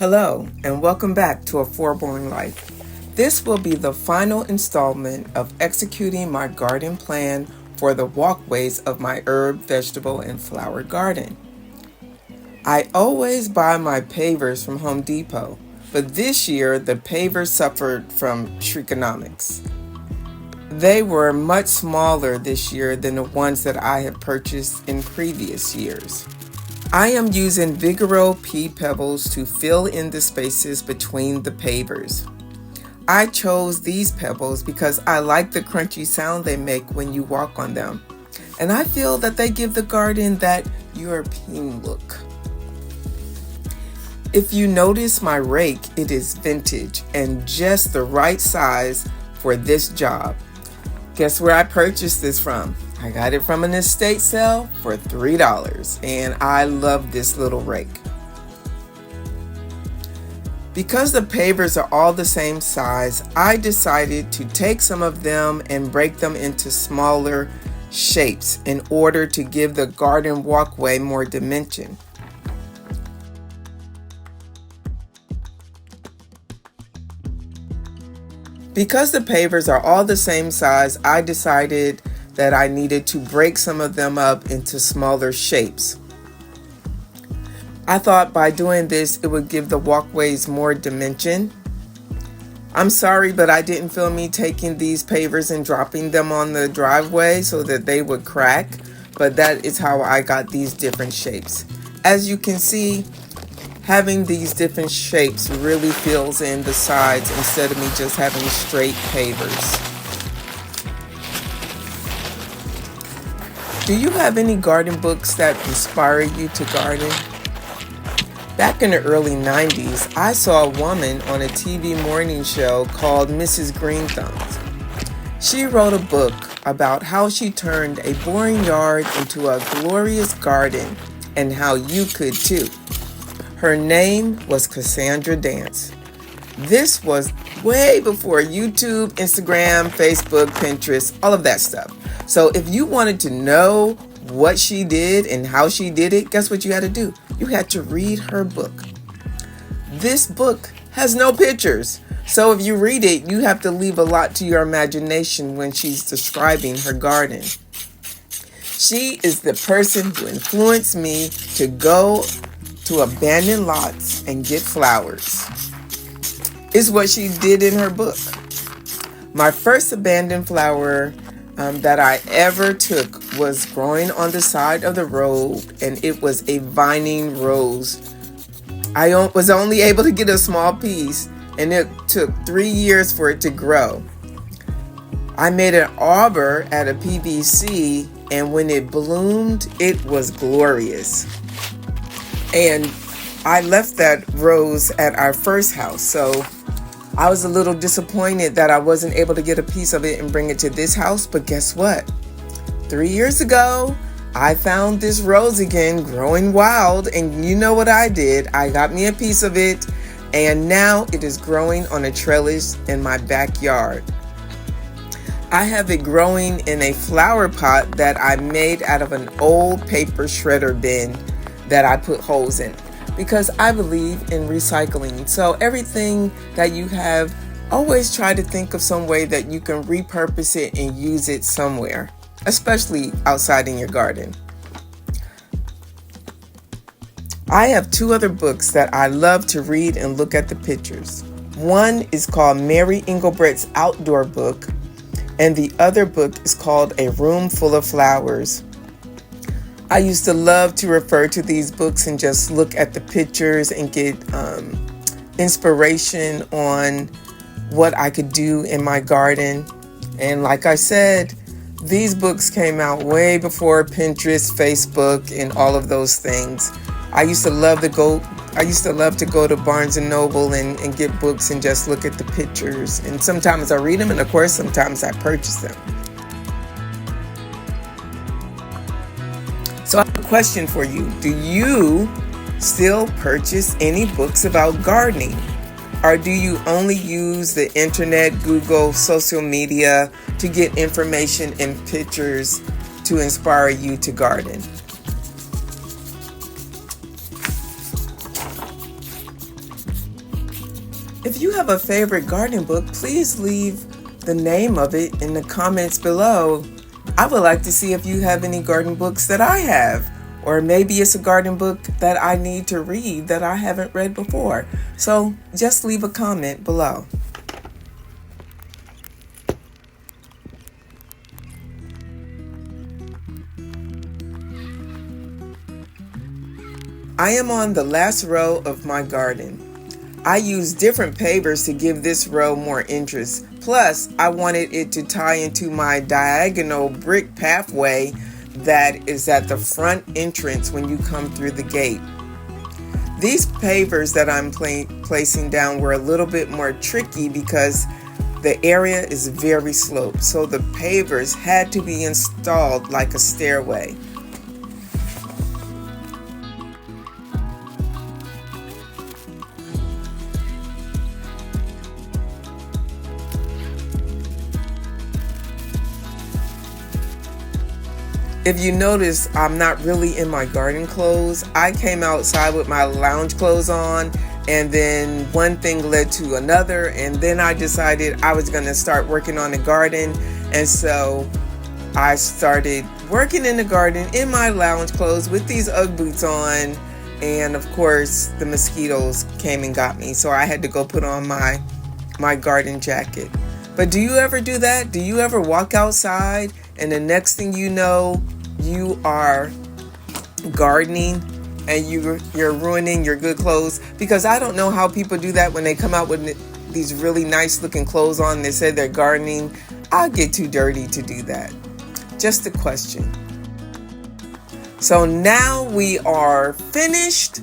Hello, and welcome back to A Foreborn Life. This will be the final installment of executing my garden plan for the walkways of my herb, vegetable, and flower garden. I always buy my pavers from Home Depot, but this year the pavers suffered from Shrinkonomics. They were much smaller this year than the ones that I had purchased in previous years. I am using Vigoro pea pebbles to fill in the spaces between the pavers. I chose these pebbles because I like the crunchy sound they make when you walk on them, and I feel that they give the garden that European look. If you notice my rake, it is vintage and just the right size for this job. Guess where I purchased this from? I got it from an estate sale for $3, and I love this little rake. Because the pavers are all the same size, I decided to take some of them and break them into smaller shapes in order to give the garden walkway more dimension. Because the pavers are all the same size, I decided that I needed to break some of them up into smaller shapes. I thought by doing this, it would give the walkways more dimension. I'm sorry, but I didn't feel me taking these pavers and dropping them on the driveway so that they would crack, but that is how I got these different shapes. As you can see, having these different shapes really fills in the sides instead of me just having straight pavers. Do you have any garden books that inspire you to garden? Back in the early 90s, I saw a woman on a TV morning show called Mrs. Greenthumbs. She wrote a book about how she turned a boring yard into a glorious garden and how you could too. Her name was Cassandra Dance. This was way before YouTube, Instagram, Facebook, Pinterest, all of that stuff. So if you wanted to know what she did and how she did it, guess what you had to do? You had to read her book. This book has no pictures. So if you read it, you have to leave a lot to your imagination when she's describing her garden. She is the person who influenced me to go to abandoned lots and get flowers. Is what she did in her book. My first abandoned flower that I ever took was growing on the side of the road, and it was a vining rose. I was only able to get a small piece, and it took 3 years for it to grow. I made an arbor at a PVC, and when it bloomed, it was glorious. And I left that rose at our first house, so I was a little disappointed that I wasn't able to get a piece of it and bring it to this house, but guess what? 3 years ago, I found this rose again growing wild, and you know what I did? I got me a piece of it, and now it is growing on a trellis in my backyard. I have it growing in a flower pot that I made out of an old paper shredder bin that I put holes in, because I believe in recycling. So everything that you have, always try to think of some way that you can repurpose it and use it somewhere, especially outside in your garden. I have 2 other books that I love to read and look at the pictures. One is called Mary Engelbrecht's Outdoor Book, and the other book is called A Room Full of Flowers. I used to love to refer to these books and just look at the pictures and get inspiration on what I could do in my garden. And like I said, these books came out way before Pinterest, Facebook, and all of those things. I used to love to go to Barnes & Noble and get books and just look at the pictures. And sometimes I read them, and of course, sometimes I purchase them. So I have a question for you. Do you still purchase any books about gardening? Or do you only use the internet, Google, social media to get information and pictures to inspire you to garden? If you have a favorite gardening book, please leave the name of it in the comments below. I would like to see if you have any garden books that I have, or maybe it's a garden book that I need to read that I haven't read before. So just leave a comment below. I am on the last row of my garden. I used different pavers to give this row more interest. Plus, I wanted it to tie into my diagonal brick pathway that is at the front entrance when you come through the gate. These pavers that I'm placing down were a little bit more tricky because the area is very sloped, so the pavers had to be installed like a stairway. If you notice, I'm not really in my garden clothes. I came outside with my lounge clothes on, and then one thing led to another, and then I decided I was going to start working on the garden, and so I started working in the garden in my lounge clothes with these Ugg boots on, and of course the mosquitoes came and got me, so I had to go put on my garden jacket. But do you ever do that? Do you ever walk outside and the next thing you know, you are gardening and you're ruining your good clothes? Because I don't know how people do that when they come out with these really nice looking clothes on. They say they're gardening. I'll get too dirty to do that. Just a question. So now we are finished.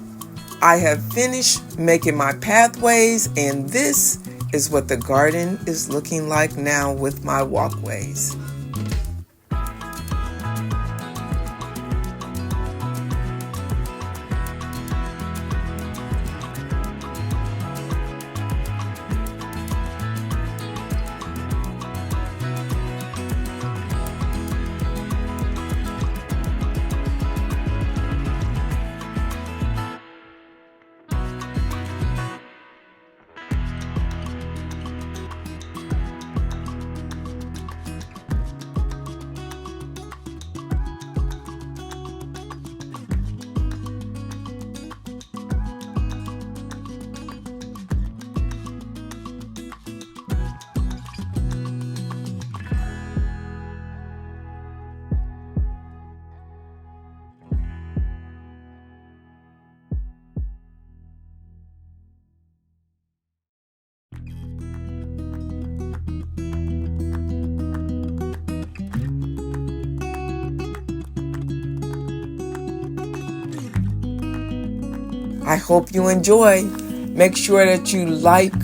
I have finished making my pathways, and this is what the garden is looking like now with my walkways. I hope you enjoy. Make sure that you like,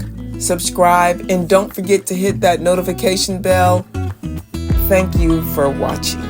subscribe, and don't forget to hit that notification bell. Thank you for watching.